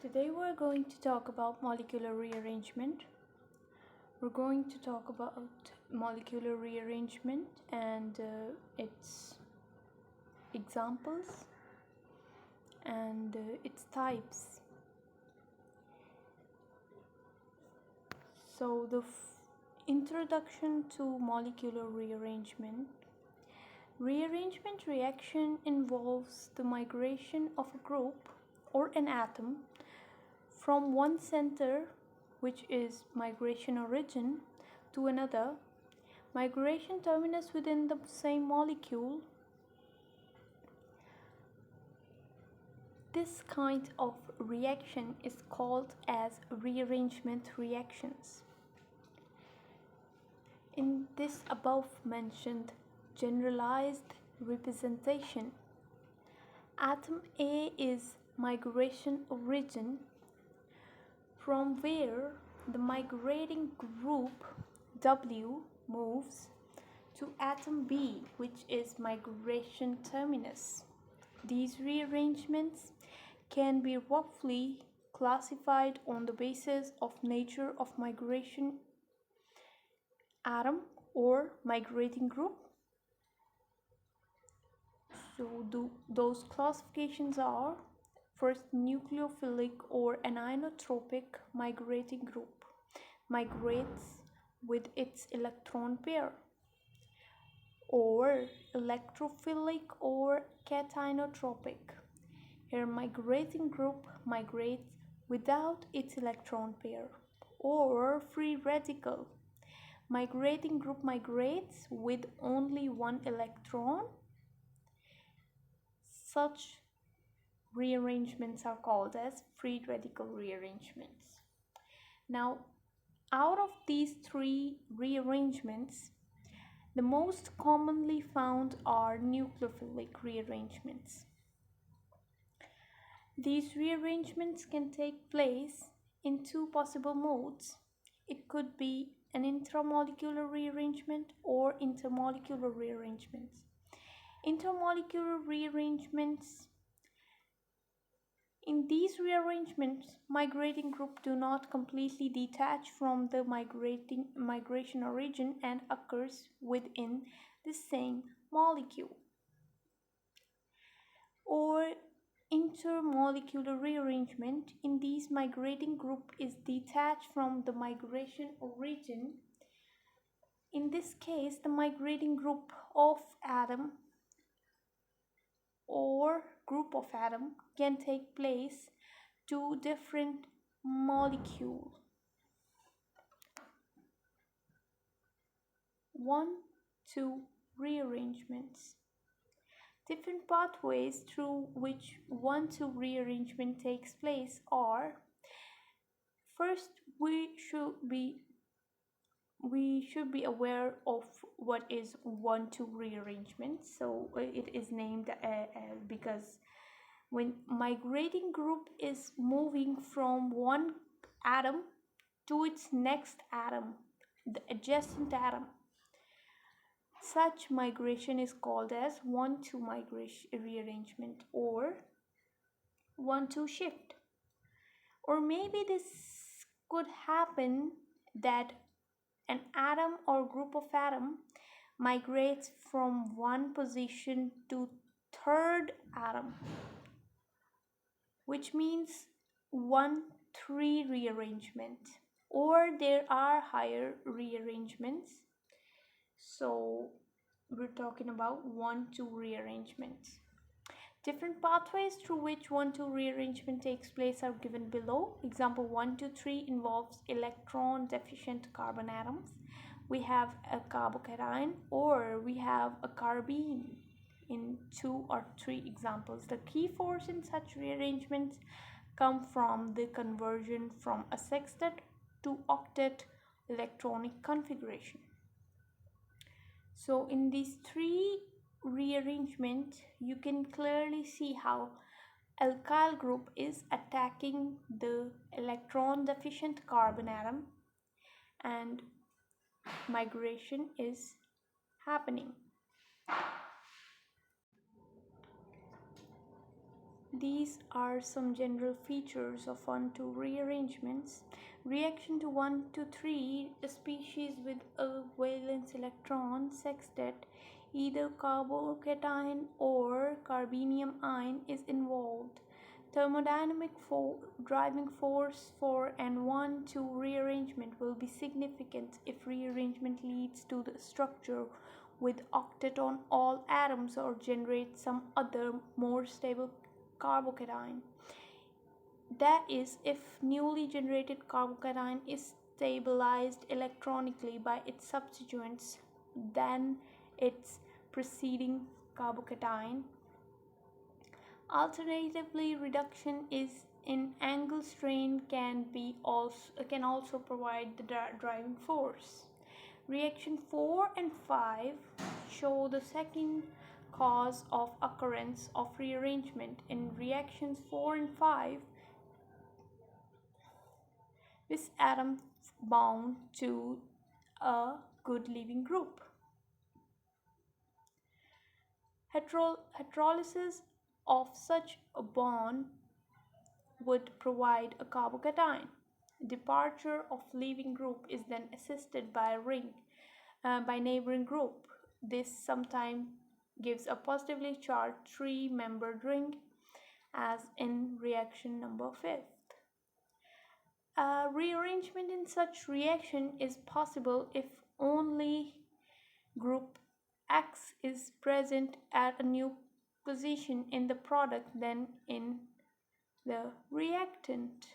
Today we're going to talk about molecular rearrangement. We're going to talk about molecular rearrangement and its examples and its types. So the introduction to molecular rearrangement. Rearrangement reaction involves the migration of a group or an atom from one center, which is migration origin, to another migration terminus within the same molecule. This kind of reaction is called as rearrangement reactions. In this above mentioned generalized representation, atom A is migration origin, from where the migrating group W moves to atom B, which is migration terminus. These rearrangements can be roughly classified on the basis of nature of migration atom or migrating group. So those classifications are: first, nucleophilic or anisotropic migrating group migrates with its electron pair, or electrophilic or catinotropic. Here migrating group migrates without its electron pair, or free radical migrating group migrates with only one electron. Such rearrangements are called as free radical rearrangements. Now, out of these three rearrangements, the most commonly found are nucleophilic rearrangements. These rearrangements can take place in two possible modes. It could be an intramolecular rearrangement or intermolecular rearrangements. Intermolecular rearrangements. In these rearrangements, migrating group do not completely detach from the migration origin and occurs within the same molecule. Or intermolecular rearrangement. In these, migrating group is detached from the migration origin. In this case, the migrating group of atom or group of atom can take place to different molecule. 1-2 rearrangements. Different pathways through which 1-2 rearrangement takes place are: first, we should be aware of what is 1-2 rearrangement. So it is named because when migrating group is moving from one atom to its next atom, the adjacent atom, such migration is called as 1-2 rearrangement or 1-2 shift. Or maybe this could happen that an atom or group of atom migrates from one position to third atom, which means 1-3 rearrangement, or there are higher rearrangements. So we're talking about 1-2 rearrangements. Different pathways through which 1-2 rearrangement takes place are given below. Example 1-3 involves electron deficient carbon atoms. We have a carbocation or we have a carbene in 2 or 3 examples. The key force in such rearrangements come from the conversion from a sextet to octet electronic configuration. So in these three rearrangements, you can clearly see how alkyl group is attacking the electron deficient carbon atom and migration is happening. These are some general features of 1,2 rearrangements. Reaction to 1,2,3, a species with a valence electron sextet, either carbocation or carbenium ion is involved. Thermodynamic driving force for an 1,2 rearrangement will be significant if rearrangement leads to the structure with octet on all atoms or generates some other more stable carbocation. That is, if newly generated carbocation is stabilized electronically by its substituents than its preceding carbocation. Alternatively, reduction is in angle strain can also provide the driving force. Reaction 4 and 5 show the second cause of occurrence of rearrangement. In reactions 4 and 5, this atom bound to a good leaving group. Heterolysis of such a bond would provide a carbocation. Departure of leaving group is then assisted by a ring by neighboring group. This sometimes gives a positively charged three-membered ring, as in reaction number 5. Rearrangement in such reaction is possible if only group X is present at a new position in the product than in the reactant.